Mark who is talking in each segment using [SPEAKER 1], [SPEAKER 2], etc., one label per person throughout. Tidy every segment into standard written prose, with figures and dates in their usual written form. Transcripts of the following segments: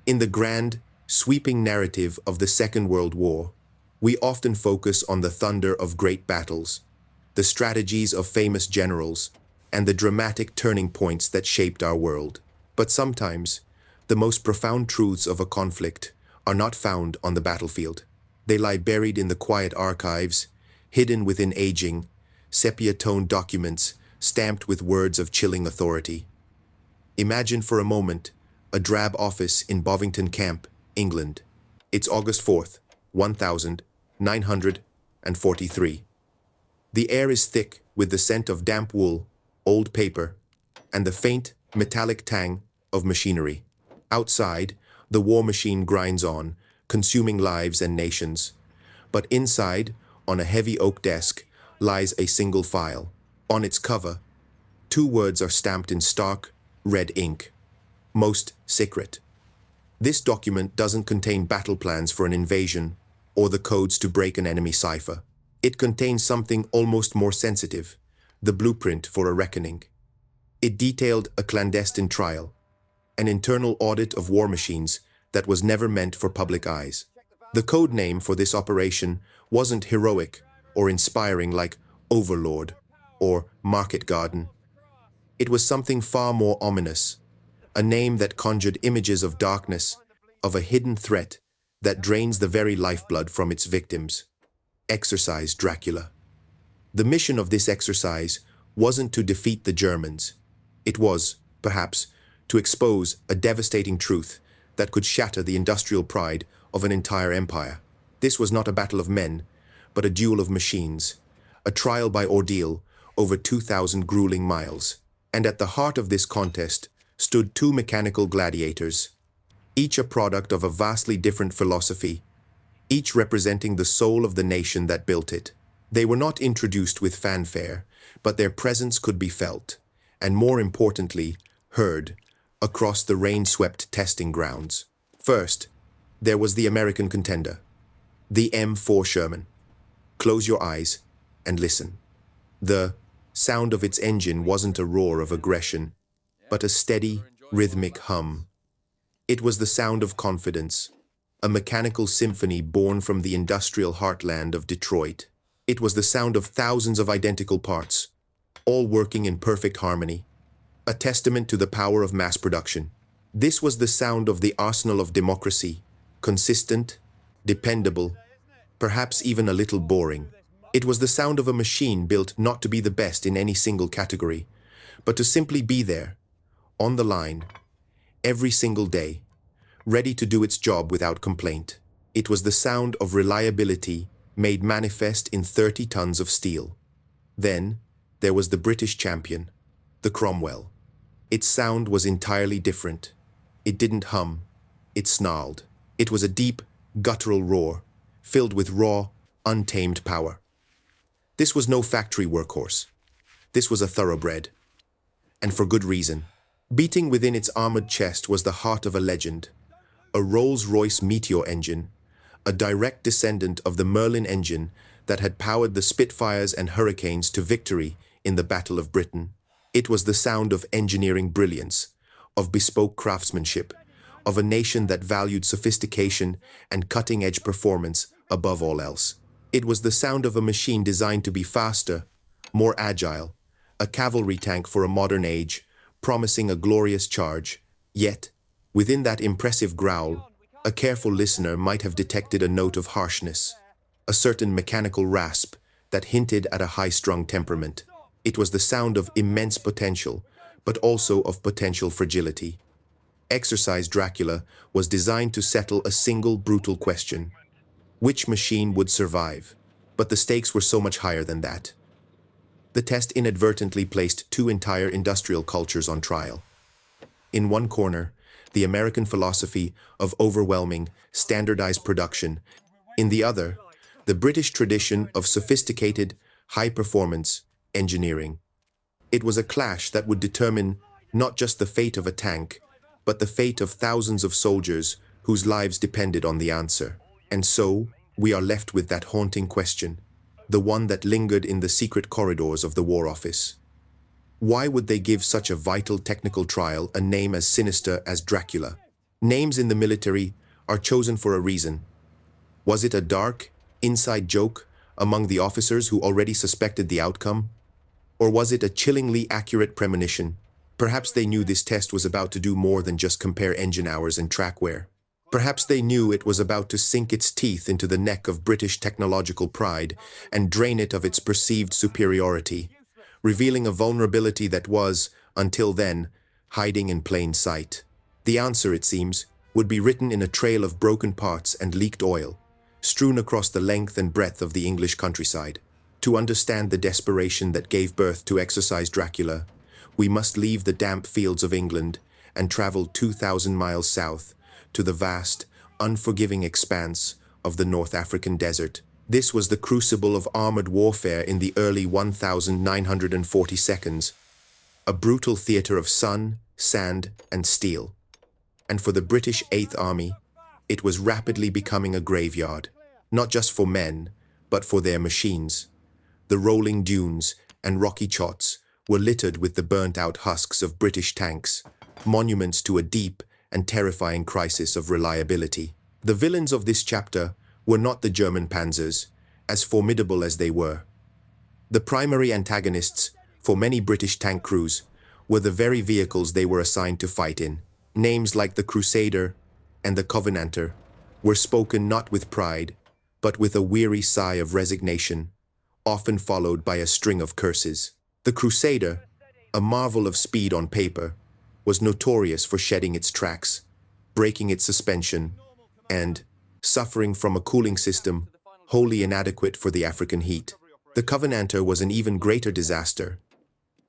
[SPEAKER 1] In the grand, sweeping narrative of the Second World War, we often focus on the thunder of great battles, the strategies of famous generals, and the dramatic turning points that shaped our world. But sometimes, the most profound truths of a conflict are not found on the battlefield. They lie buried in the quiet archives, hidden within aging, sepia-toned documents stamped with words of chilling authority. Imagine for a moment a drab office in Bovington Camp, England. It's August 4th, 1943. The air is thick with the scent of damp wool, old paper, and the faint, metallic tang of machinery. Outside, the war machine grinds on, consuming lives and nations. But inside, on a heavy oak desk, lies a single file. On its cover, two words are stamped in stark, red ink. Most secret. This document doesn't contain battle plans for an invasion or the codes to break an enemy cipher. It contains something almost more sensitive, the blueprint for a reckoning. It detailed a clandestine trial, an internal audit of war machines that was never meant for public eyes. The code name for this operation wasn't heroic or inspiring like Overlord or Market Garden. It was something far more ominous, a name that conjured images of darkness, of a hidden threat that drains the very lifeblood from its victims. Exercise Dracula. The mission of this exercise wasn't to defeat the Germans. It was, perhaps, to expose a devastating truth that could shatter the industrial pride of an entire empire. This was not a battle of men, but a duel of machines, a trial by ordeal over 2,000 grueling miles. And at the heart of this contest stood two mechanical gladiators, each a product of a vastly different philosophy, each representing the soul of the nation that built it. They were not introduced with fanfare, but their presence could be felt, and more importantly, heard, across the rain-swept testing grounds. First, there was the American contender, the M4 Sherman. Close your eyes and listen. The sound of its engine wasn't a roar of aggression, but a steady, rhythmic hum. It was the sound of confidence, a mechanical symphony born from the industrial heartland of Detroit. It was the sound of thousands of identical parts, all working in perfect harmony, a testament to the power of mass production. This was the sound of the arsenal of democracy, consistent, dependable, perhaps even a little boring. It was the sound of a machine built not to be the best in any single category, but to simply be there, on the line, every single day, ready to do its job without complaint. It was the sound of reliability made manifest in 30 tons of steel. Then, there was the British champion, the Cromwell. Its sound was entirely different. It didn't hum, it snarled. It was a deep, guttural roar, filled with raw, untamed power. This was no factory workhorse. This was a thoroughbred. And for good reason. Beating within its armored chest was the heart of a legend, a Rolls-Royce Meteor engine, a direct descendant of the Merlin engine that had powered the Spitfires and Hurricanes to victory in the Battle of Britain. It was the sound of engineering brilliance, of bespoke craftsmanship, of a nation that valued sophistication and cutting-edge performance above all else. It was the sound of a machine designed to be faster, more agile, a cavalry tank for a modern age, promising a glorious charge. Yet, within that impressive growl, a careful listener might have detected a note of harshness, a certain mechanical rasp that hinted at a high-strung temperament. It was the sound of immense potential, but also of potential fragility. Exercise Dracula was designed to settle a single brutal question: which machine would survive? But the stakes were so much higher than that. The test inadvertently placed two entire industrial cultures on trial. In one corner, the American philosophy of overwhelming, standardized production. In the other, the British tradition of sophisticated, high-performance engineering. It was a clash that would determine not just the fate of a tank, but the fate of thousands of soldiers whose lives depended on the answer. And so, we are left with that haunting question, the one that lingered in the secret corridors of the War Office. Why would they give such a vital technical trial a name as sinister as Dracula? Names in the military are chosen for a reason. Was it a dark, inside joke among the officers who already suspected the outcome? Or was it a chillingly accurate premonition? Perhaps they knew this test was about to do more than just compare engine hours and track wear. Perhaps they knew it was about to sink its teeth into the neck of British technological pride and drain it of its perceived superiority, revealing a vulnerability that was, until then, hiding in plain sight. The answer, it seems, would be written in a trail of broken parts and leaked oil, strewn across the length and breadth of the English countryside. To understand the desperation that gave birth to Exercise Dracula, we must leave the damp fields of England and travel 2,000 miles south to the vast, unforgiving expanse of the North African desert. This was the crucible of armored warfare in the early 1942s, a brutal theater of sun, sand, and steel. And for the British Eighth Army, it was rapidly becoming a graveyard, not just for men, but for their machines. The rolling dunes and rocky chots were littered with the burnt-out husks of British tanks, monuments to a deep and terrifying crisis of reliability. The villains of this chapter were not the German panzers, as formidable as they were. The primary antagonists for many British tank crews were the very vehicles they were assigned to fight in. Names like the Crusader and the Covenanter were spoken not with pride, but with a weary sigh of resignation, often followed by a string of curses. The Crusader, a marvel of speed on paper, was notorious for shedding its tracks, breaking its suspension, and suffering from a cooling system wholly inadequate for the African heat. The Covenanter was an even greater disaster,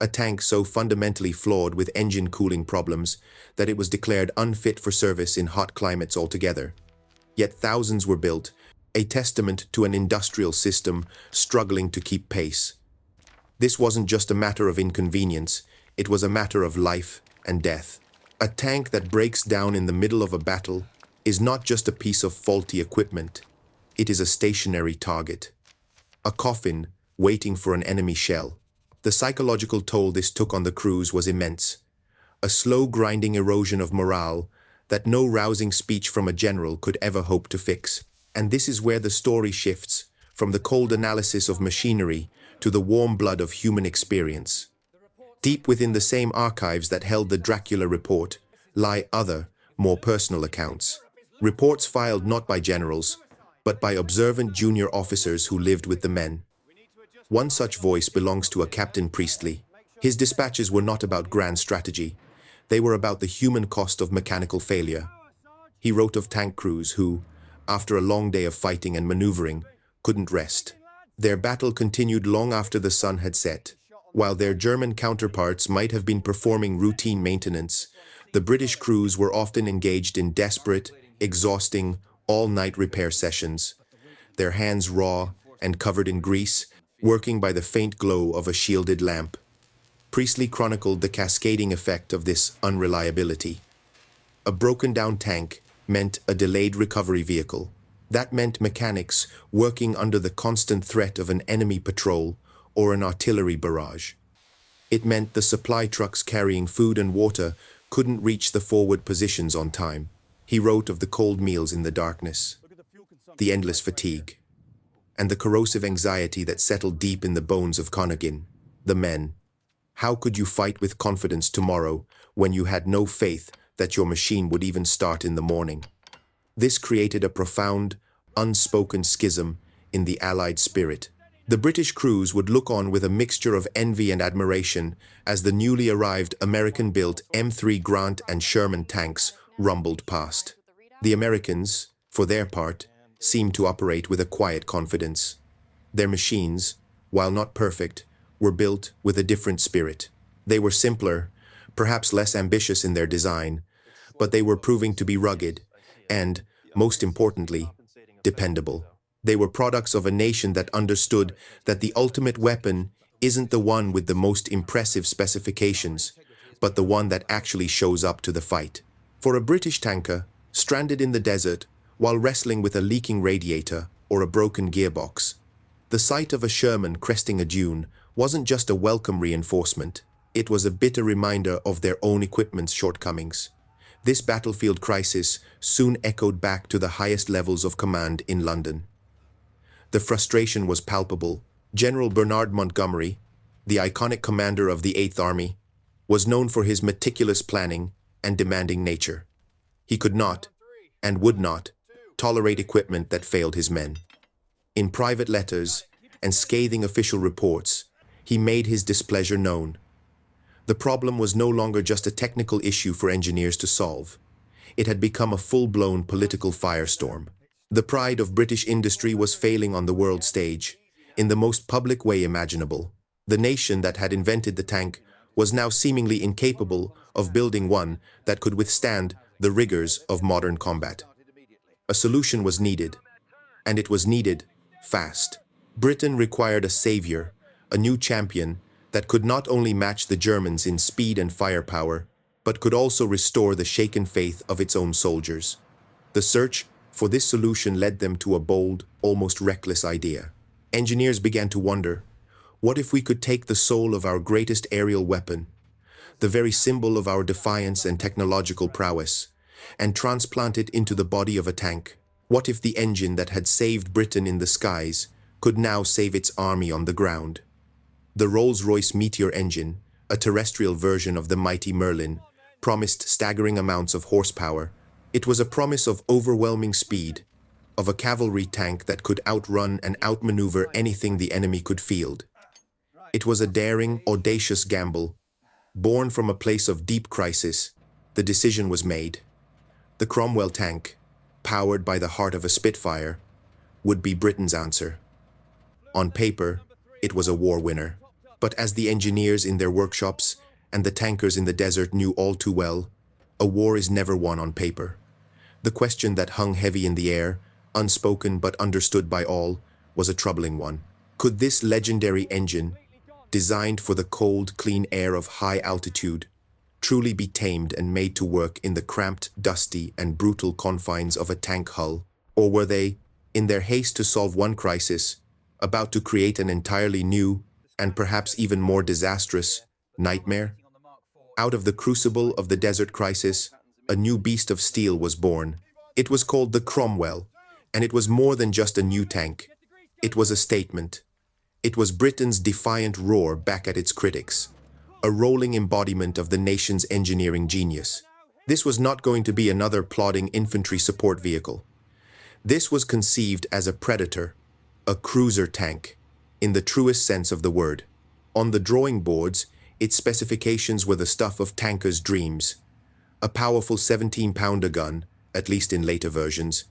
[SPEAKER 1] a tank so fundamentally flawed with engine cooling problems that it was declared unfit for service in hot climates altogether. Yet thousands were built, a testament to an industrial system struggling to keep pace. This wasn't just a matter of inconvenience, it was a matter of life and death. A tank that breaks down in the middle of a battle is not just a piece of faulty equipment, it is a stationary target. A coffin waiting for an enemy shell. The psychological toll this took on the crews was immense, a slow grinding erosion of morale that no rousing speech from a general could ever hope to fix. And this is where the story shifts from the cold analysis of machinery to the warm blood of human experience. Deep within the same archives that held the Dracula report lie other, more personal accounts. Reports filed not by generals, but by observant junior officers who lived with the men. One such voice belongs to a Captain Priestley. His dispatches were not about grand strategy. They were about the human cost of mechanical failure. He wrote of tank crews who, after a long day of fighting and maneuvering, couldn't rest. Their battle continued long after the sun had set. While their German counterparts might have been performing routine maintenance, the British crews were often engaged in desperate, exhausting, all-night repair sessions, their hands raw and covered in grease, working by the faint glow of a shielded lamp. Priestley chronicled the cascading effect of this unreliability. A broken-down tank meant a delayed recovery vehicle. That meant mechanics working under the constant threat of an enemy patrol or an artillery barrage. It meant the supply trucks carrying food and water couldn't reach the forward positions on time. He wrote of the cold meals in the darkness, the endless fatigue, and the corrosive anxiety that settled deep in the bones of Conagin, the men. How could you fight with confidence tomorrow when you had no faith that your machine would even start in the morning? This created a profound, unspoken schism in the Allied spirit. The British crews would look on with a mixture of envy and admiration as the newly arrived American-built M3 Grant and Sherman tanks rumbled past. The Americans, for their part, seemed to operate with a quiet confidence. Their machines, while not perfect, were built with a different spirit. They were simpler, perhaps less ambitious in their design, but they were proving to be rugged and, most importantly, dependable. They were products of a nation that understood that the ultimate weapon isn't the one with the most impressive specifications, but the one that actually shows up to the fight. For a British tanker, stranded in the desert, while wrestling with a leaking radiator or a broken gearbox, the sight of a Sherman cresting a dune wasn't just a welcome reinforcement, it was a bitter reminder of their own equipment's shortcomings. This battlefield crisis soon echoed back to the highest levels of command in London. The frustration was palpable. General Bernard Montgomery, the iconic commander of the Eighth Army, was known for his meticulous planning and demanding nature. He could not, and would not, tolerate equipment that failed his men. In private letters and scathing official reports, he made his displeasure known. The problem was no longer just a technical issue for engineers to solve. It had become a full-blown political firestorm. The pride of British industry was failing on the world stage, in the most public way imaginable. The nation that had invented the tank was now seemingly incapable of building one that could withstand the rigors of modern combat. A solution was needed, and it was needed fast. Britain required a savior, a new champion that could not only match the Germans in speed and firepower, but could also restore the shaken faith of its own soldiers. The search for this solution led them to a bold, almost reckless idea. Engineers began to wonder, what if we could take the soul of our greatest aerial weapon, the very symbol of our defiance and technological prowess, and transplant it into the body of a tank? What if the engine that had saved Britain in the skies could now save its army on the ground? The Rolls-Royce Meteor engine, a terrestrial version of the mighty Merlin, promised staggering amounts of horsepower. It was a promise of overwhelming speed, of a cavalry tank that could outrun and outmaneuver anything the enemy could field. It was a daring, audacious gamble, born from a place of deep crisis. The decision was made. The Cromwell tank, powered by the heart of a Spitfire, would be Britain's answer. On paper, it was a war winner. But as the engineers in their workshops and the tankers in the desert knew all too well, a war is never won on paper. The question that hung heavy in the air, unspoken but understood by all, was a troubling one. Could this legendary engine, designed for the cold, clean air of high altitude, truly be tamed and made to work in the cramped, dusty, and brutal confines of a tank hull? Or were they, in their haste to solve one crisis, about to create an entirely new, and perhaps even more disastrous, nightmare? Out of the crucible of the desert crisis, a new beast of steel was born. It was called the Cromwell, and it was more than just a new tank. It was a statement. It was Britain's defiant roar back at its critics, a rolling embodiment of the nation's engineering genius. This was not going to be another plodding infantry support vehicle. This was conceived as a predator, a cruiser tank, in the truest sense of the word. On the drawing boards, its specifications were the stuff of tankers' dreams. A powerful 17-pounder gun, at least in later versions,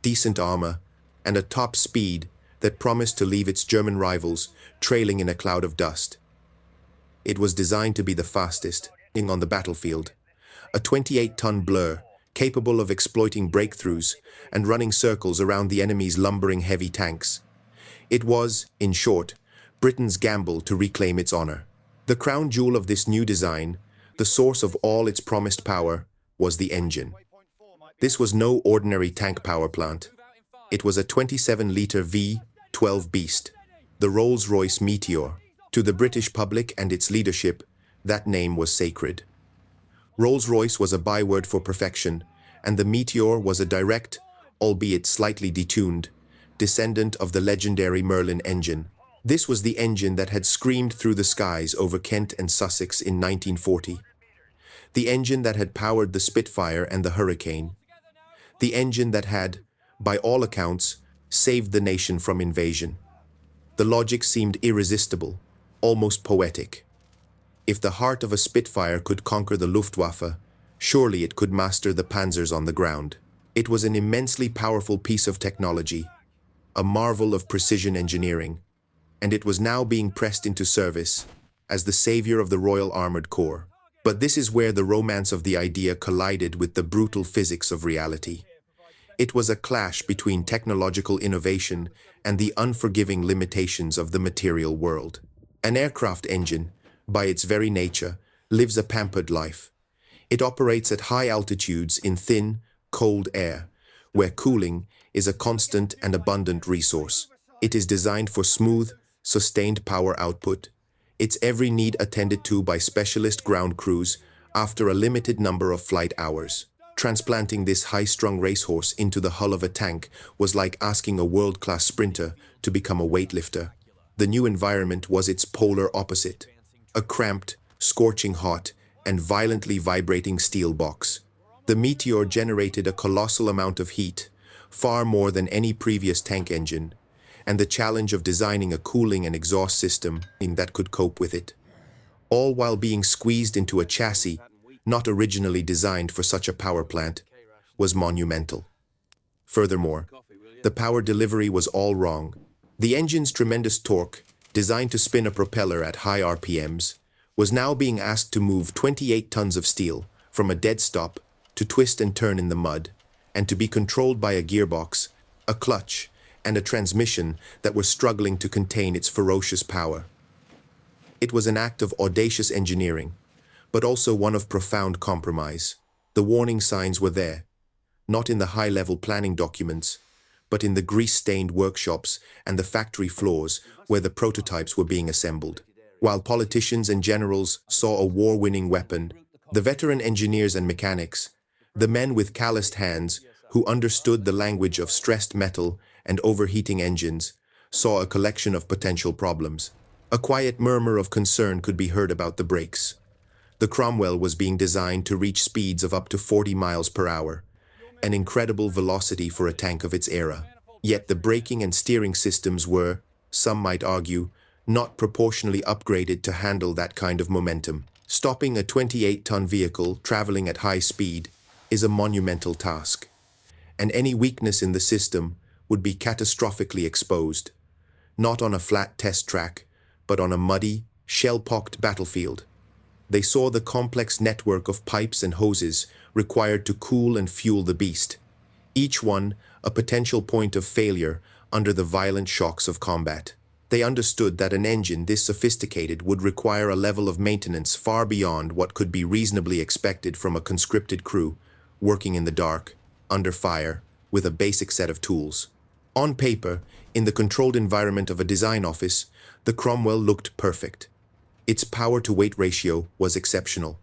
[SPEAKER 1] decent armor, and a top speed that promised to leave its German rivals trailing in a cloud of dust. It was designed to be the fastest thing on the battlefield, a 28-ton blur, capable of exploiting breakthroughs and running circles around the enemy's lumbering heavy tanks. It was, in short, Britain's gamble to reclaim its honor. The crown jewel of this new design, the source of all its promised power, was the engine. This was no ordinary tank power plant. It was a 27-liter V12 beast, the Rolls-Royce Meteor. To the British public and its leadership, that name was sacred. Rolls-Royce was a byword for perfection, and the Meteor was a direct, albeit slightly detuned, descendant of the legendary Merlin engine. This was the engine that had screamed through the skies over Kent and Sussex in 1940. The engine that had powered the Spitfire and the Hurricane. The engine that had, by all accounts, saved the nation from invasion. The logic seemed irresistible, almost poetic. If the heart of a Spitfire could conquer the Luftwaffe, surely it could master the panzers on the ground. It was an immensely powerful piece of technology, a marvel of precision engineering, and it was now being pressed into service as the savior of the Royal Armored Corps. But this is where the romance of the idea collided with the brutal physics of reality. It was a clash between technological innovation and the unforgiving limitations of the material world. An aircraft engine, by its very nature, lives a pampered life. It operates at high altitudes in thin, cold air, where cooling is a constant and abundant resource. It is designed for smooth, sustained power output, its every need attended to by specialist ground crews after a limited number of flight hours. Transplanting this high-strung racehorse into the hull of a tank was like asking a world-class sprinter to become a weightlifter. The new environment was its polar opposite, a cramped, scorching hot, and violently vibrating steel box. The Meteor generated a colossal amount of heat, far more than any previous tank engine, and the challenge of designing a cooling and exhaust system that could cope with it, all while being squeezed into a chassis not originally designed for such a power plant, was monumental. Furthermore, the power delivery was all wrong. The engine's tremendous torque, designed to spin a propeller at high RPMs, was now being asked to move 28 tons of steel from a dead stop to twist and turn in the mud, and to be controlled by a gearbox, a clutch, and a transmission that were struggling to contain its ferocious power. It was an act of audacious engineering, but also one of profound compromise. The warning signs were there, not in the high-level planning documents, but in the grease-stained workshops and the factory floors where the prototypes were being assembled. While politicians and generals saw a war-winning weapon, the veteran engineers and mechanics, the men with calloused hands who understood the language of stressed metal and overheating engines, saw a collection of potential problems. A quiet murmur of concern could be heard about the brakes. The Cromwell was being designed to reach speeds of up to 40 miles per hour, an incredible velocity for a tank of its era. Yet the braking and steering systems were, some might argue, not proportionally upgraded to handle that kind of momentum. Stopping a 28-ton vehicle traveling at high speed is a monumental task, and any weakness in the system would be catastrophically exposed, not on a flat test track, but on a muddy, shell-pocked battlefield. They saw the complex network of pipes and hoses required to cool and fuel the beast, each one a potential point of failure under the violent shocks of combat. They understood that an engine this sophisticated would require a level of maintenance far beyond what could be reasonably expected from a conscripted crew working in the dark, under fire, with a basic set of tools. On paper, in the controlled environment of a design office, the Cromwell looked perfect. Its power-to-weight ratio was exceptional.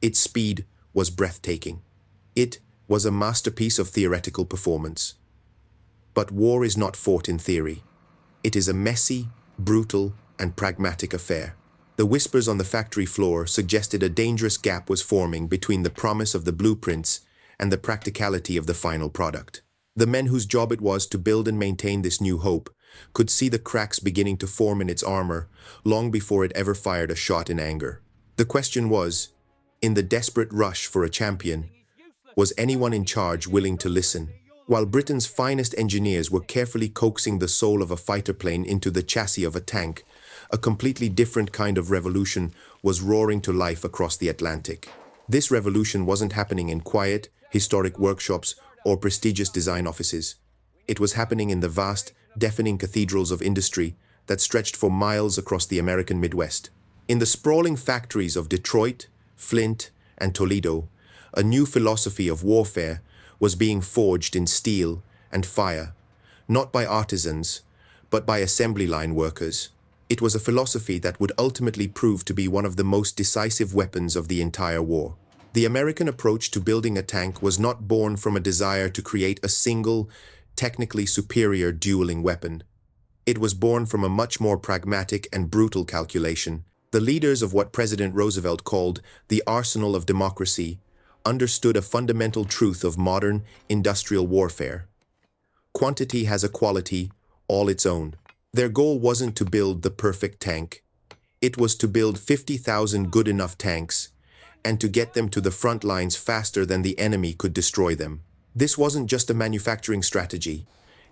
[SPEAKER 1] Its speed was breathtaking. It was a masterpiece of theoretical performance. But war is not fought in theory. It is a messy, brutal, and pragmatic affair. The whispers on the factory floor suggested a dangerous gap was forming between the promise of the blueprints and the practicality of the final product. The men whose job it was to build and maintain this new hope could see the cracks beginning to form in its armor long before it ever fired a shot in anger. The question was, in the desperate rush for a champion, was anyone in charge willing to listen? While Britain's finest engineers were carefully coaxing the soul of a fighter plane into the chassis of a tank, a completely different kind of revolution was roaring to life across the Atlantic. This revolution wasn't happening in quiet, historic workshops or prestigious design offices. It was happening in the vast, deafening cathedrals of industry that stretched for miles across the American Midwest. In the sprawling factories of Detroit, Flint, and Toledo, a new philosophy of warfare was being forged in steel and fire, not by artisans, but by assembly line workers. It was a philosophy that would ultimately prove to be one of the most decisive weapons of the entire war. The American approach to building a tank was not born from a desire to create a single, technically superior dueling weapon. It was born from a much more pragmatic and brutal calculation. The leaders of what President Roosevelt called the arsenal of democracy understood a fundamental truth of modern industrial warfare. Quantity has a quality all its own. Their goal wasn't to build the perfect tank. It was to build 50,000 good enough tanks and to get them to the front lines faster than the enemy could destroy them. This wasn't just a manufacturing strategy.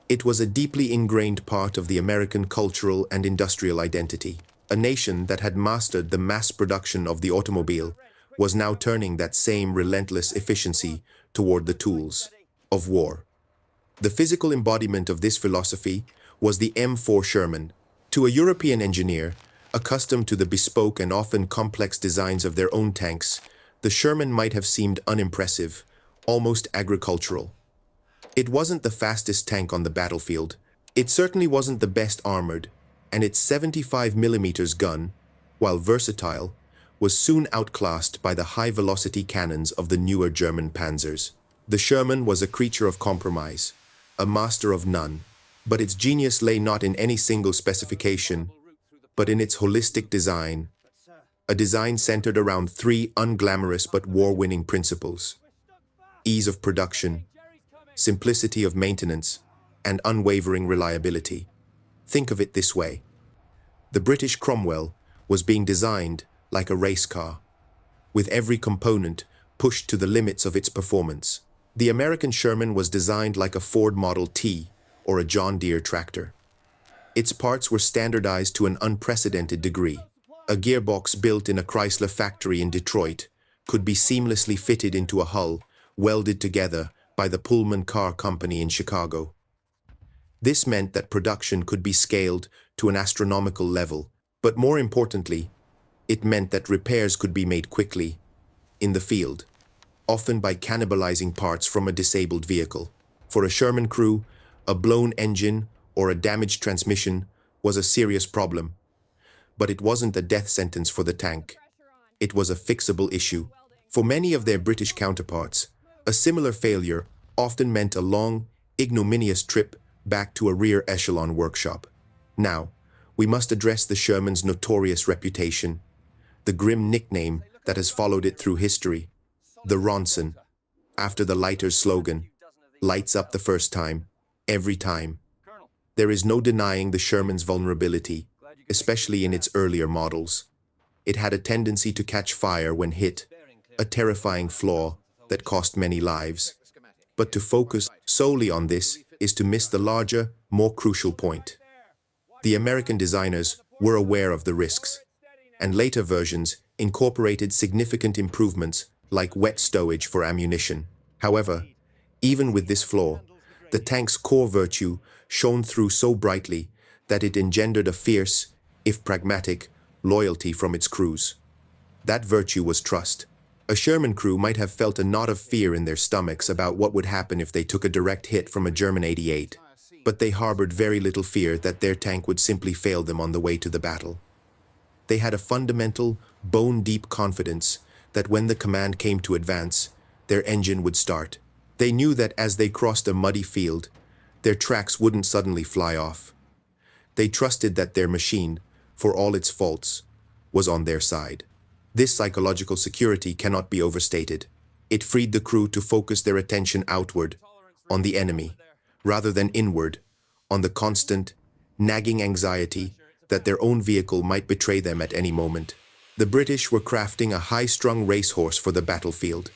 [SPEAKER 1] It was a deeply ingrained part of the American cultural and industrial identity. A nation that had mastered the mass production of the automobile was now turning that same relentless efficiency toward the tools of war. The physical embodiment of this philosophy was the M4 Sherman. To a European engineer, accustomed to the bespoke and often complex designs of their own tanks, the Sherman might have seemed unimpressive, almost agricultural. It wasn't the fastest tank on the battlefield. It certainly wasn't the best armored, and its 75mm gun, while versatile, was soon outclassed by the high-velocity cannons of the newer German panzers. The Sherman was a creature of compromise, a master of none, but its genius lay not in any single specification, but in its holistic design, a design centered around three unglamorous but war-winning principles: ease of production, simplicity of maintenance, and unwavering reliability. Think of it this way. The British Cromwell was being designed like a race car, with every component pushed to the limits of its performance. The American Sherman was designed like a Ford Model T or a John Deere tractor. Its parts were standardized to an unprecedented degree. A gearbox built in a Chrysler factory in Detroit could be seamlessly fitted into a hull welded together by the Pullman Car Company in Chicago. This meant that production could be scaled to an astronomical level, but more importantly, it meant that repairs could be made quickly, in the field, often by cannibalizing parts from a disabled vehicle. For a Sherman crew, a blown engine or a damaged transmission was a serious problem, but it wasn't a death sentence for the tank. It was a fixable issue. For many of their British counterparts, a similar failure often meant a long, ignominious trip back to a rear echelon workshop. Now, we must address the Sherman's notorious reputation, the grim nickname that has followed it through history, the Ronson, after the lighter's slogan, lights up the first time, every time. There is no denying the Sherman's vulnerability, especially in its earlier models. It had a tendency to catch fire when hit, a terrifying flaw that cost many lives. But to focus solely on this is to miss the larger, more crucial point. The American designers were aware of the risks, and later versions incorporated significant improvements like wet stowage for ammunition. However, even with this flaw, the tank's core virtue shone through so brightly that it engendered a fierce, if pragmatic, loyalty from its crews. That virtue was trust. A Sherman crew might have felt a knot of fear in their stomachs about what would happen if they took a direct hit from a German 88, but they harbored very little fear that their tank would simply fail them on the way to the battle. They had a fundamental, bone-deep confidence that when the command came to advance, their engine would start. They knew that as they crossed a muddy field, their tracks wouldn't suddenly fly off. They trusted that their machine, for all its faults, was on their side. This psychological security cannot be overstated. It freed the crew to focus their attention outward, on the enemy, rather than inward, on the constant, nagging anxiety that their own vehicle might betray them at any moment. The British were crafting a high-strung racehorse for the battlefield.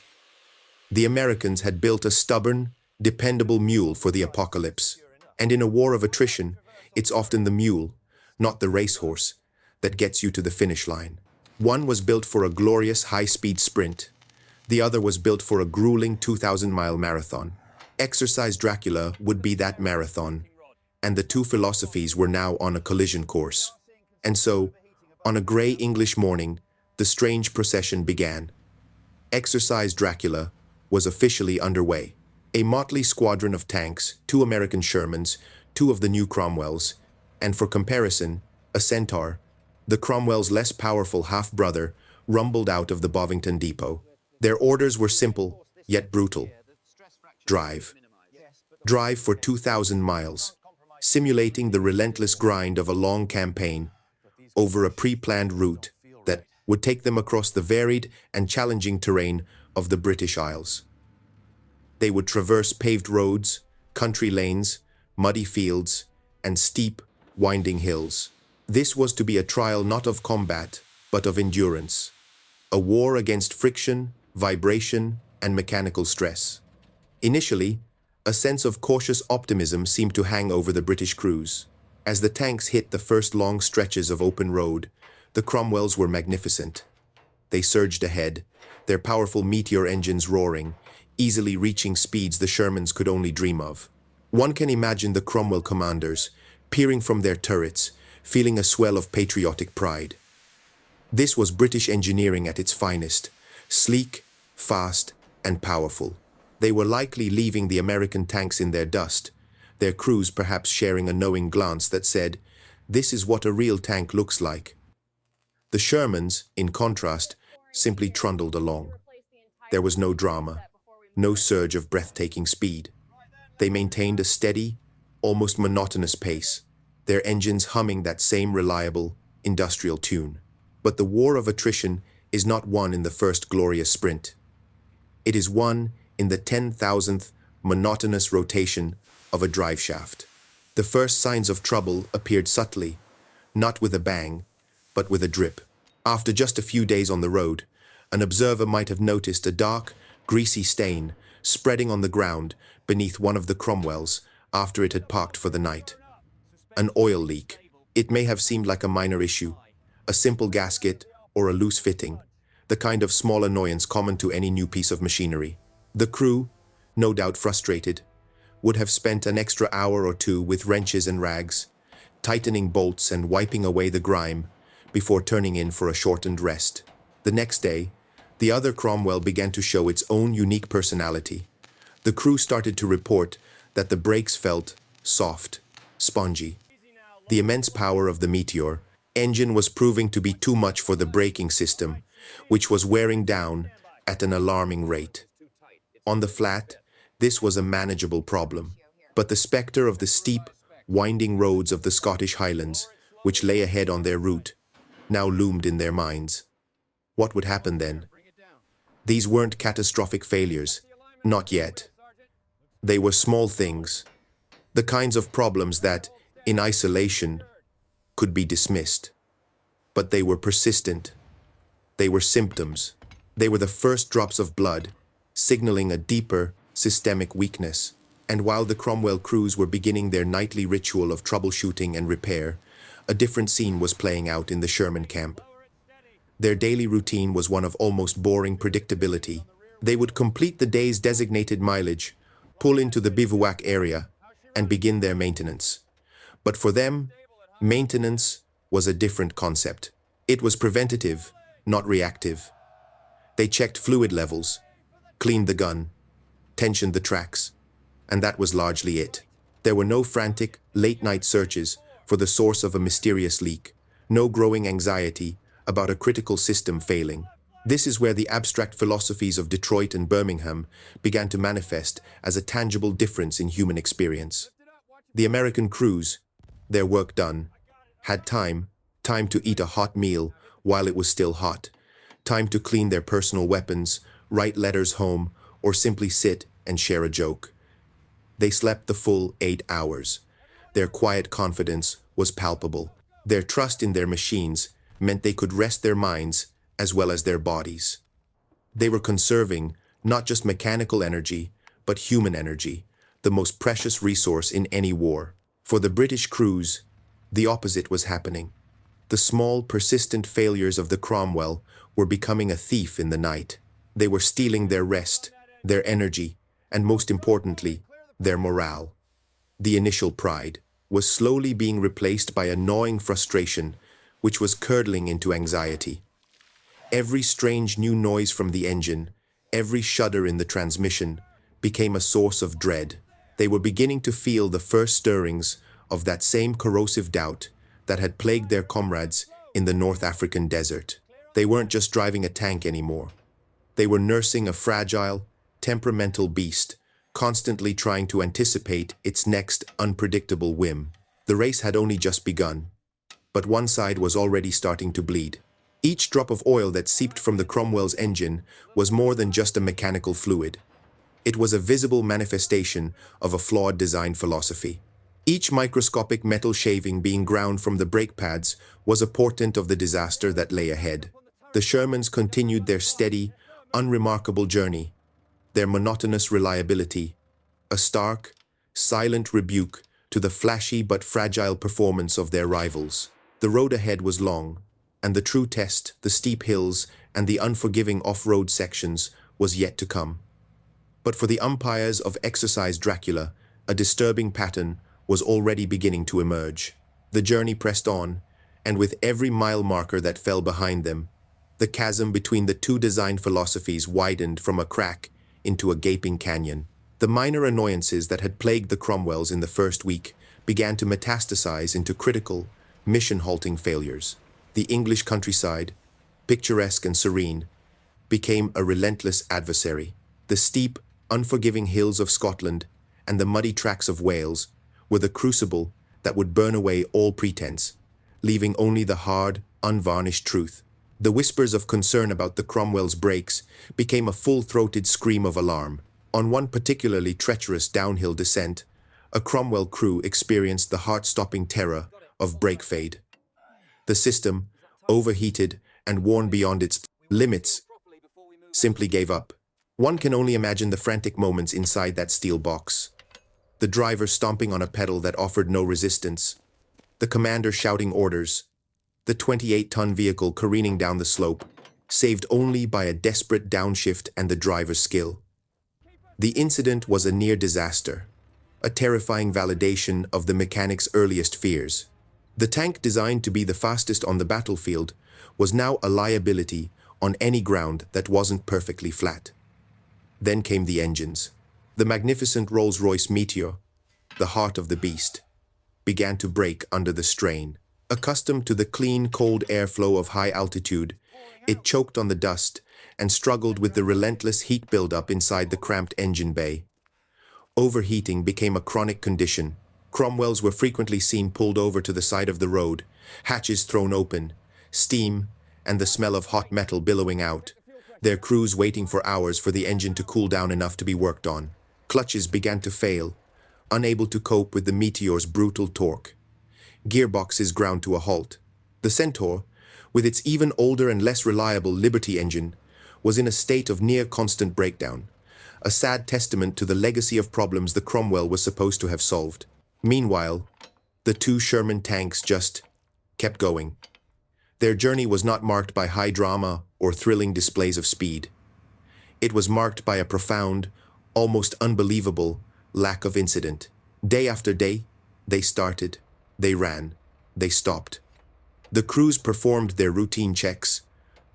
[SPEAKER 1] The Americans had built a stubborn, dependable mule for the apocalypse. And in a war of attrition, it's often the mule, not the racehorse, that gets you to the finish line. One was built for a glorious high-speed sprint. The other was built for a grueling 2,000-mile marathon. Exercise Dracula would be that marathon, and the two philosophies were now on a collision course. And so, on a grey English morning, the strange procession began. Exercise Dracula was officially underway. A motley squadron of tanks, 2 American Shermans, 2 of the new Cromwells, and for comparison, a Centaur, the Cromwell's less powerful half-brother, rumbled out of the Bovington depot. Their orders were simple, yet brutal. Drive. Drive for 2,000 miles, simulating the relentless grind of a long campaign over a pre-planned route that would take them across the varied and challenging terrain of the British Isles. They would traverse paved roads, country lanes, muddy fields, and steep, winding hills. This was to be a trial not of combat, but of endurance. A war against friction, vibration, and mechanical stress. Initially, a sense of cautious optimism seemed to hang over the British crews. As the tanks hit the first long stretches of open road, the Cromwells were magnificent. They surged ahead, their powerful meteor engines roaring, easily reaching speeds the Shermans could only dream of. One can imagine the Cromwell commanders, peering from their turrets, feeling a swell of patriotic pride. This was British engineering at its finest, sleek, fast, and powerful. They were likely leaving the American tanks in their dust, their crews perhaps sharing a knowing glance that said, "This is what a real tank looks like." The Shermans, in contrast, simply trundled along. There was no drama, no surge of breathtaking speed. They maintained a steady, almost monotonous pace, their engines humming that same reliable, industrial tune. But the war of attrition is not won in the first glorious sprint. It is won in the 10,000th monotonous rotation of a drive shaft. The first signs of trouble appeared subtly, not with a bang, but with a drip. After just a few days on the road, an observer might have noticed a dark, greasy stain spreading on the ground beneath one of the Cromwells after it had parked for the night. An oil leak. It may have seemed like a minor issue, a simple gasket or a loose fitting, the kind of small annoyance common to any new piece of machinery. The crew, no doubt frustrated, would have spent an extra hour or two with wrenches and rags, tightening bolts and wiping away the grime before turning in for a shortened rest. The next day, the other Cromwell began to show its own unique personality. The crew started to report that the brakes felt soft, spongy. The immense power of the Meteor engine was proving to be too much for the braking system, which was wearing down at an alarming rate. On the flat, this was a manageable problem, but the spectre of the steep, winding roads of the Scottish Highlands, which lay ahead on their route, now loomed in their minds. What would happen then? These weren't catastrophic failures, not yet. They were small things, the kinds of problems that, in isolation, could be dismissed. But they were persistent. They were symptoms. They were the first drops of blood, signaling a deeper, systemic weakness. And while the Cromwell crews were beginning their nightly ritual of troubleshooting and repair, a different scene was playing out in the Sherman camp. Their daily routine was one of almost boring predictability. They would complete the day's designated mileage, pull into the bivouac area, and begin their maintenance. But for them, maintenance was a different concept. It was preventative, not reactive. They checked fluid levels, cleaned the gun, tensioned the tracks, and that was largely it. There were no frantic, late-night searches for the source of a mysterious leak, no growing anxiety about a critical system failing. This is where the abstract philosophies of Detroit and Birmingham began to manifest as a tangible difference in human experience. The American crews, their work done, had time to eat a hot meal while it was still hot, time to clean their personal weapons, write letters home, or simply sit and share a joke. They slept the full 8 hours. Their quiet confidence was palpable. Their trust in their machines meant they could rest their minds as well as their bodies. They were conserving not just mechanical energy, but human energy, the most precious resource in any war. For the British crews, the opposite was happening. The small, persistent failures of the Cromwell were becoming a thief in the night. They were stealing their rest, their energy, and most importantly, their morale. The initial pride was slowly being replaced by a gnawing frustration, which was curdling into anxiety. Every strange new noise from the engine, every shudder in the transmission, became a source of dread. They were beginning to feel the first stirrings of that same corrosive doubt that had plagued their comrades in the North African desert. They weren't just driving a tank anymore. They were nursing a fragile, temperamental beast, constantly trying to anticipate its next unpredictable whim. The race had only just begun, but one side was already starting to bleed. Each drop of oil that seeped from the Cromwell's engine was more than just a mechanical fluid. It was a visible manifestation of a flawed design philosophy. Each microscopic metal shaving being ground from the brake pads was a portent of the disaster that lay ahead. The Shermans continued their steady, unremarkable journey, their monotonous reliability, a stark, silent rebuke to the flashy but fragile performance of their rivals. The road ahead was long, and the true test, the steep hills and the unforgiving off-road sections, was yet to come. But for the umpires of Exercise Dracula, a disturbing pattern was already beginning to emerge. The journey pressed on, and with every mile marker that fell behind them, the chasm between the two design philosophies widened from a crack into a gaping canyon. The minor annoyances that had plagued the Cromwells in the first week began to metastasize into critical, mission-halting failures. The English countryside, picturesque and serene, became a relentless adversary. The steep, unforgiving hills of Scotland and the muddy tracks of Wales were the crucible that would burn away all pretense, leaving only the hard, unvarnished truth. The whispers of concern about the Cromwell's brakes became a full-throated scream of alarm. On one particularly treacherous downhill descent, a Cromwell crew experienced the heart-stopping terror of brake fade. The system, overheated and worn beyond its limits, simply gave up. One can only imagine the frantic moments inside that steel box. The driver stomping on a pedal that offered no resistance, the commander shouting orders, the 28-ton vehicle careening down the slope, saved only by a desperate downshift and the driver's skill. The incident was a near disaster, a terrifying validation of the mechanic's earliest fears. The tank designed to be the fastest on the battlefield was now a liability on any ground that wasn't perfectly flat. Then came the engines. The magnificent Rolls-Royce Meteor, the heart of the beast, began to break under the strain. Accustomed to the clean, cold airflow of high altitude, it choked on the dust and struggled with the relentless heat buildup inside the cramped engine bay. Overheating became a chronic condition. Cromwells were frequently seen pulled over to the side of the road, hatches thrown open, steam and the smell of hot metal billowing out, their crews waiting for hours for the engine to cool down enough to be worked on. Clutches began to fail, unable to cope with the Meteor's brutal torque. Gearboxes ground to a halt. The Centaur, with its even older and less reliable Liberty engine, was in a state of near-constant breakdown, a sad testament to the legacy of problems the Cromwell was supposed to have solved. Meanwhile, the two Sherman tanks just kept going. Their journey was not marked by high drama or thrilling displays of speed. It was marked by a profound, almost unbelievable, lack of incident. Day after day, they started, they ran, they stopped. The crews performed their routine checks,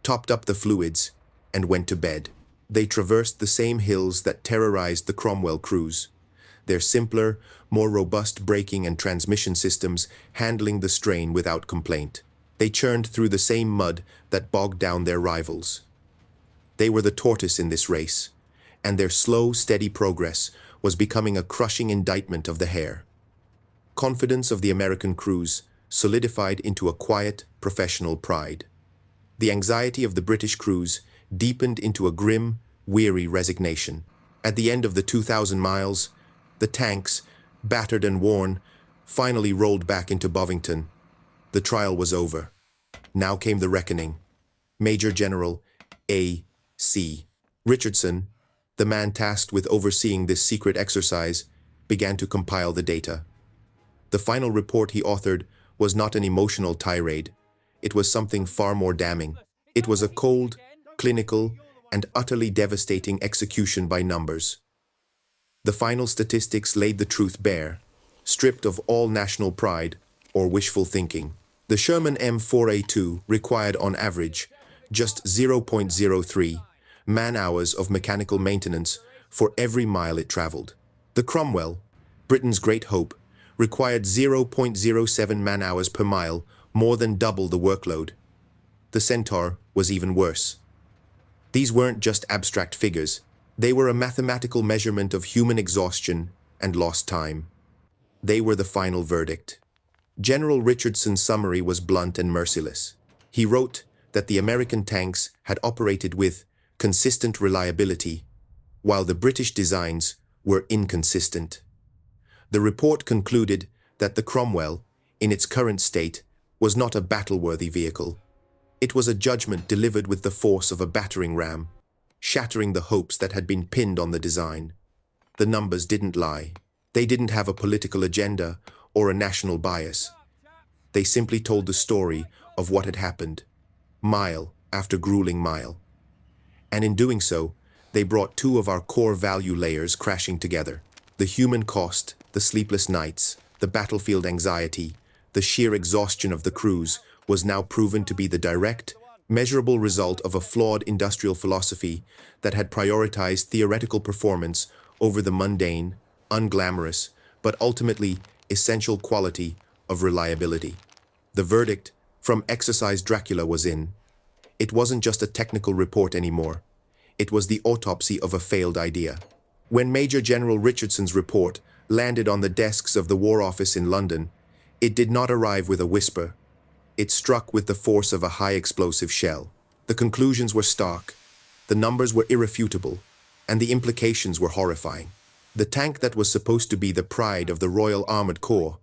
[SPEAKER 1] topped up the fluids, and went to bed. They traversed the same hills that terrorized the Cromwell crews, their simpler, more robust braking and transmission systems handling the strain without complaint. They churned through the same mud that bogged down their rivals. They were the tortoise in this race, and their slow, steady progress was becoming a crushing indictment of the hare. Confidence of the American crews solidified into a quiet, professional pride. The anxiety of the British crews deepened into a grim, weary resignation. At the end of the 2,000 miles, the tanks, battered and worn, finally rolled back into Bovington. The trial was over. Now came the reckoning. Major General A.C. Richardson, the man tasked with overseeing this secret exercise, began to compile the data. The final report he authored was not an emotional tirade. It was something far more damning. It was a cold, clinical, and utterly devastating execution by numbers. The final statistics laid the truth bare, stripped of all national pride or wishful thinking. The Sherman M4A2 required on average just 0.03 man-hours of mechanical maintenance for every mile it traveled. The Cromwell, Britain's great hope, required 0.07 man-hours per mile, more than double the workload. The Centaur was even worse. These weren't just abstract figures. They were a mathematical measurement of human exhaustion and lost time. They were the final verdict. General Richardson's summary was blunt and merciless. He wrote that the American tanks had operated with consistent reliability, while the British designs were inconsistent. The report concluded that the Cromwell, in its current state, was not a battle-worthy vehicle. It was a judgment delivered with the force of a battering ram, shattering the hopes that had been pinned on the design. The numbers didn't lie. They didn't have a political agenda or a national bias. They simply told the story of what had happened, mile after grueling mile. And in doing so, they brought two of our core value layers crashing together. The human cost, the sleepless nights, the battlefield anxiety, the sheer exhaustion of the crews was now proven to be the direct, measurable result of a flawed industrial philosophy that had prioritized theoretical performance over the mundane, unglamorous, but ultimately essential quality of reliability. The verdict from Exercise Dracula was in. It wasn't just a technical report anymore. It was the autopsy of a failed idea. When Major General Richardson's report landed on the desks of the War Office in London, it did not arrive with a whisper. It struck with the force of a high-explosive shell. The conclusions were stark, the numbers were irrefutable, and the implications were horrifying. The tank that was supposed to be the pride of the Royal Armoured Corps,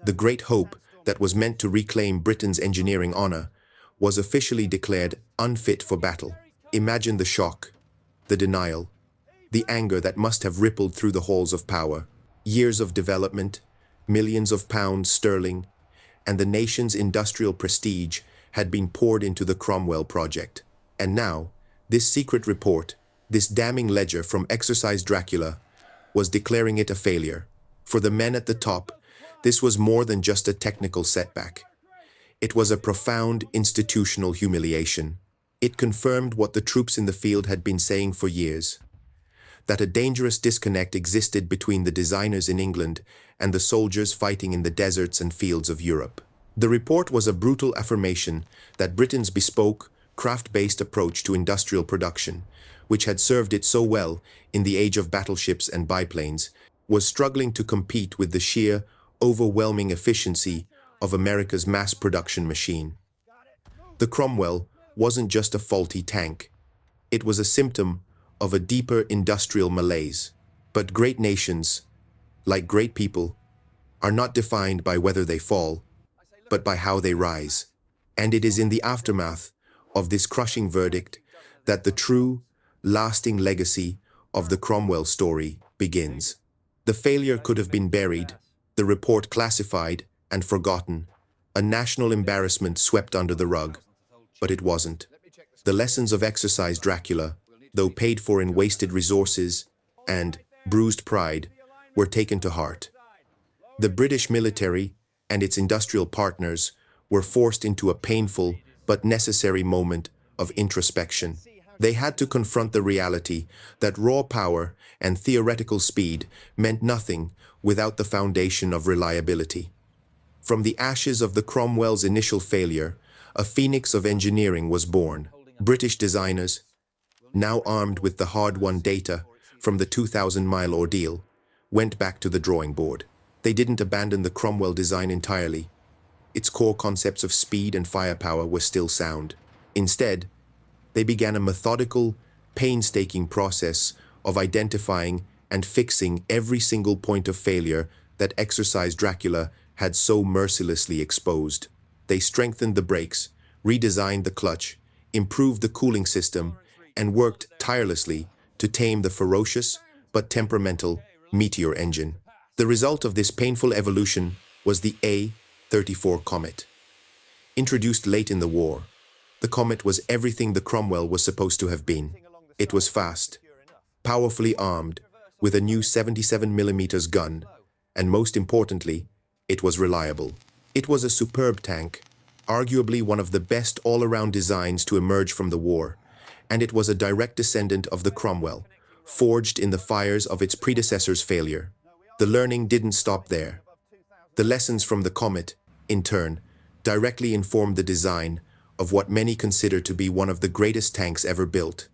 [SPEAKER 1] the great hope that was meant to reclaim Britain's engineering honour, was officially declared unfit for battle. Imagine the shock, the denial, the anger that must have rippled through the halls of power. Years of development, millions of pounds sterling, and the nation's industrial prestige had been poured into the Cromwell project. And now, this secret report, this damning ledger from Exercise Dracula, was declaring it a failure. For the men at the top, this was more than just a technical setback. It was a profound institutional humiliation. It confirmed what the troops in the field had been saying for years, that a dangerous disconnect existed between the designers in England and the soldiers fighting in the deserts and fields of Europe. The report was a brutal affirmation that Britain's bespoke, craft-based approach to industrial production, which had served it so well in the age of battleships and biplanes, was struggling to compete with the sheer, overwhelming efficiency of America's mass production machine. The Cromwell wasn't just a faulty tank. It was a symptom of a deeper industrial malaise. But great nations, like great people, are not defined by whether they fall, but by how they rise. And it is in the aftermath of this crushing verdict that the true, lasting legacy of the Cromwell story begins. The failure could have been buried, the report classified and forgotten, a national embarrassment swept under the rug. But it wasn't. The lessons of Exercise Dracula, though paid for in wasted resources and bruised pride, were taken to heart. The British military and its industrial partners were forced into a painful but necessary moment of introspection. They had to confront the reality that raw power and theoretical speed meant nothing without the foundation of reliability. From the ashes of the Cromwell's initial failure, a phoenix of engineering was born. British designers, now armed with the hard-won data from the 2,000-mile ordeal, went back to the drawing board. They didn't abandon the Cromwell design entirely. Its core concepts of speed and firepower were still sound. Instead, they began a methodical, painstaking process of identifying and fixing every single point of failure that Exercise Dracula had so mercilessly exposed. They strengthened the brakes, redesigned the clutch, improved the cooling system, and worked tirelessly to tame the ferocious but temperamental Meteor engine. The result of this painful evolution was the A-34 Comet. Introduced late in the war, the Comet was everything the Cromwell was supposed to have been. It was fast, powerfully armed, with a new 77mm gun, and most importantly, it was reliable. It was a superb tank, arguably one of the best all-around designs to emerge from the war, and it was a direct descendant of the Cromwell, forged in the fires of its predecessor's failure. The learning didn't stop there. The lessons from the Comet, in turn, directly informed the design of what many consider to be one of the greatest tanks ever built,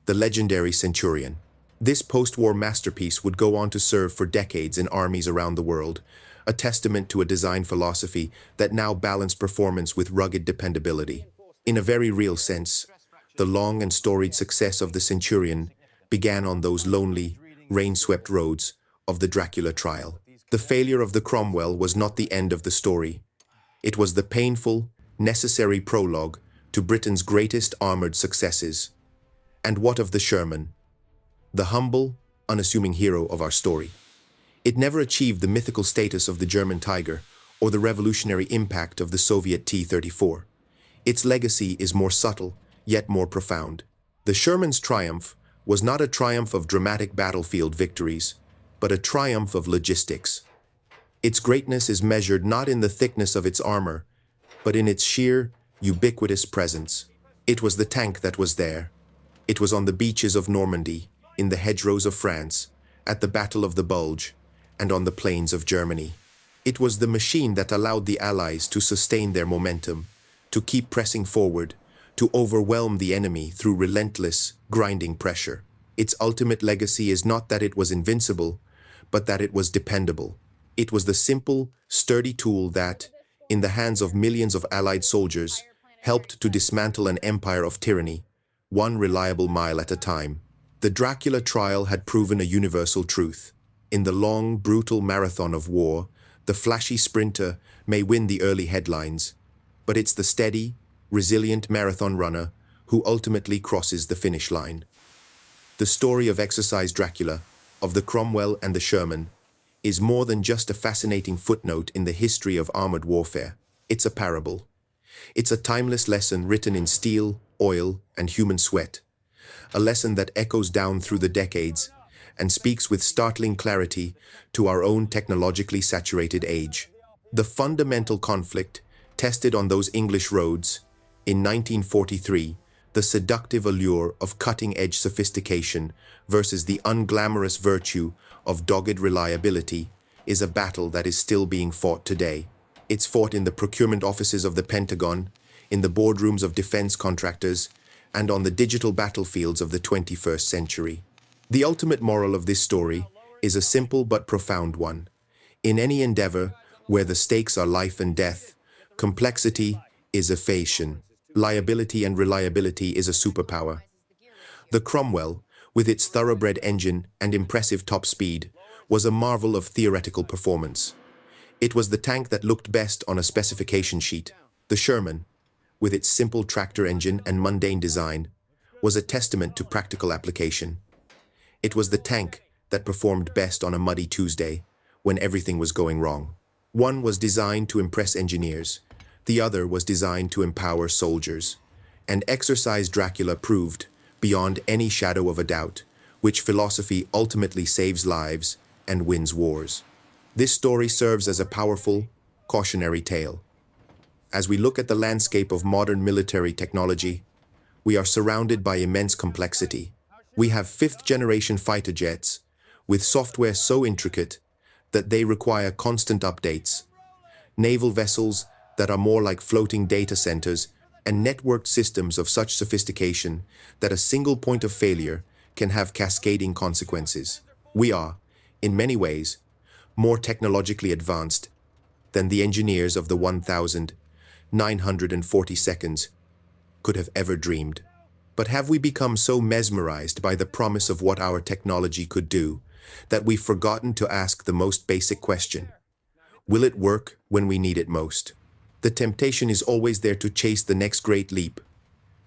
[SPEAKER 1] the legendary Centurion. This post-war masterpiece would go on to serve for decades in armies around the world, a testament to a design philosophy that now balanced performance with rugged dependability. In a very real sense, the long and storied success of the Centurion began on those lonely, rain-swept roads of the Dracula trial. The failure of the Cromwell was not the end of the story. It was the painful, necessary prologue to Britain's greatest armored successes. And what of the Sherman, the humble, unassuming hero of our story? It never achieved the mythical status of the German Tiger or the revolutionary impact of the Soviet T-34. Its legacy is more subtle, yet more profound. The Sherman's triumph was not a triumph of dramatic battlefield victories, but a triumph of logistics. Its greatness is measured not in the thickness of its armor, but in its sheer, ubiquitous presence. It was the tank that was there. It was on the beaches of Normandy, in the hedgerows of France, at the Battle of the Bulge, and on the plains of Germany. It was the machine that allowed the Allies to sustain their momentum, to keep pressing forward, to overwhelm the enemy through relentless, grinding pressure. Its ultimate legacy is not that it was invincible, but that it was dependable. It was the simple, sturdy tool that, in the hands of millions of Allied soldiers, helped to dismantle an empire of tyranny, one reliable mile at a time. The Dracula trial had proven a universal truth. In the long, brutal marathon of war, the flashy sprinter may win the early headlines, but it's the steady, resilient marathon runner who ultimately crosses the finish line. The story of Exercise Dracula, of the Cromwell and the Sherman, is more than just a fascinating footnote in the history of armored warfare. It's a parable. It's a timeless lesson written in steel, oil, and human sweat. A lesson that echoes down through the decades and speaks with startling clarity to our own technologically saturated age. The fundamental conflict tested on those English roads in 1943, the seductive allure of cutting-edge sophistication versus the unglamorous virtue of dogged reliability, is a battle that is still being fought today. It's fought in the procurement offices of the Pentagon, in the boardrooms of defense contractors, and on the digital battlefields of the 21st century. The ultimate moral of this story is a simple but profound one. In any endeavor where the stakes are life and death, complexity is a fashion. Liability and reliability is a superpower. The Cromwell, with its thoroughbred engine and impressive top speed, was a marvel of theoretical performance. It was the tank that looked best on a specification sheet. The Sherman, with its simple tractor engine and mundane design, was a testament to practical application. It was the tank that performed best on a muddy Tuesday when everything was going wrong. One was designed to impress engineers. The other was designed to empower soldiers. And Exercise Dracula proved, beyond any shadow of a doubt, which philosophy ultimately saves lives and wins wars. This story serves as a powerful, cautionary tale. As we look at the landscape of modern military technology, we are surrounded by immense complexity. We have fifth-generation fighter jets, with software so intricate that they require constant updates, naval vessels that are more like floating data centers, and networked systems of such sophistication that a single point of failure can have cascading consequences. We are, in many ways, more technologically advanced than the engineers of the 1940 seconds could have ever dreamed. But have we become so mesmerized by the promise of what our technology could do that we've forgotten to ask the most basic question? Will it work when we need it most? The temptation is always there to chase the next great leap,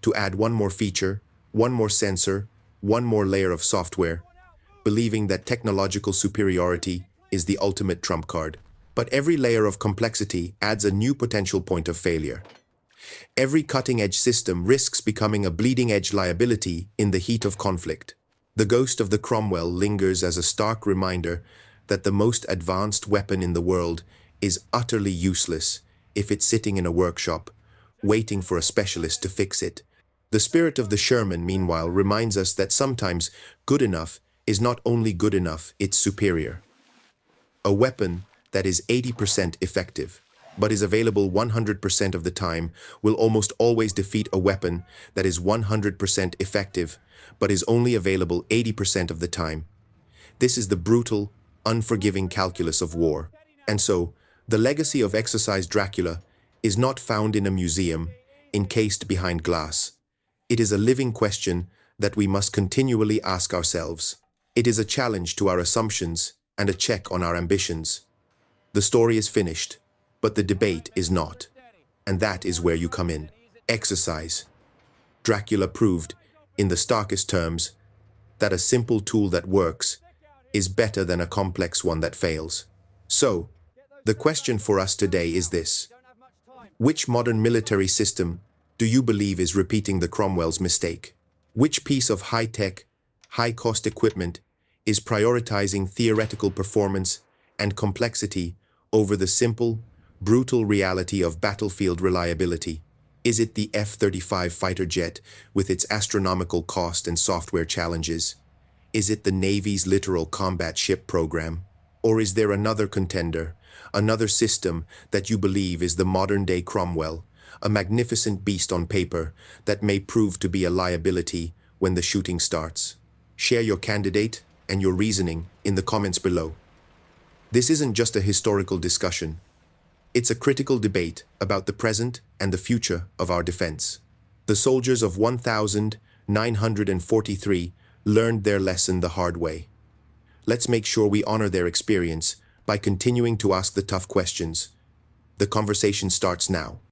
[SPEAKER 1] to add one more feature, one more sensor, one more layer of software, believing that technological superiority is the ultimate trump card. But every layer of complexity adds a new potential point of failure. Every cutting-edge system risks becoming a bleeding-edge liability in the heat of conflict. The ghost of the Cromwell lingers as a stark reminder that the most advanced weapon in the world is utterly useless if it's sitting in a workshop, waiting for a specialist to fix it. The spirit of the Sherman, meanwhile, reminds us that sometimes good enough is not only good enough, it's superior. A weapon that is 80% effective, but is available 100% of the time, will almost always defeat a weapon that is 100% effective, but is only available 80% of the time. This is the brutal, unforgiving calculus of war. And so, the legacy of Exercise Dracula is not found in a museum, encased behind glass. It is a living question that we must continually ask ourselves. It is a challenge to our assumptions and a check on our ambitions. The story is finished, but the debate is not. And that is where you come in. Exercise. Dracula proved, in the starkest terms, that a simple tool that works is better than a complex one that fails. So, the question for us today is this: which modern military system do you believe is repeating the Cromwell's mistake? Which piece of high-tech, high-cost equipment is prioritizing theoretical performance and complexity over the simple, brutal reality of battlefield reliability? Is it the F-35 fighter jet with its astronomical cost and software challenges? Is it the Navy's littoral combat ship program? Or is there another contender, another system that you believe is the modern-day Cromwell, a magnificent beast on paper that may prove to be a liability when the shooting starts. Share your candidate and your reasoning in the comments below. This isn't just a historical discussion. It's a critical debate about the present and the future of our defense. The soldiers of 1943 learned their lesson the hard way. Let's make sure we honor their experience by continuing to ask the tough questions. The conversation starts now.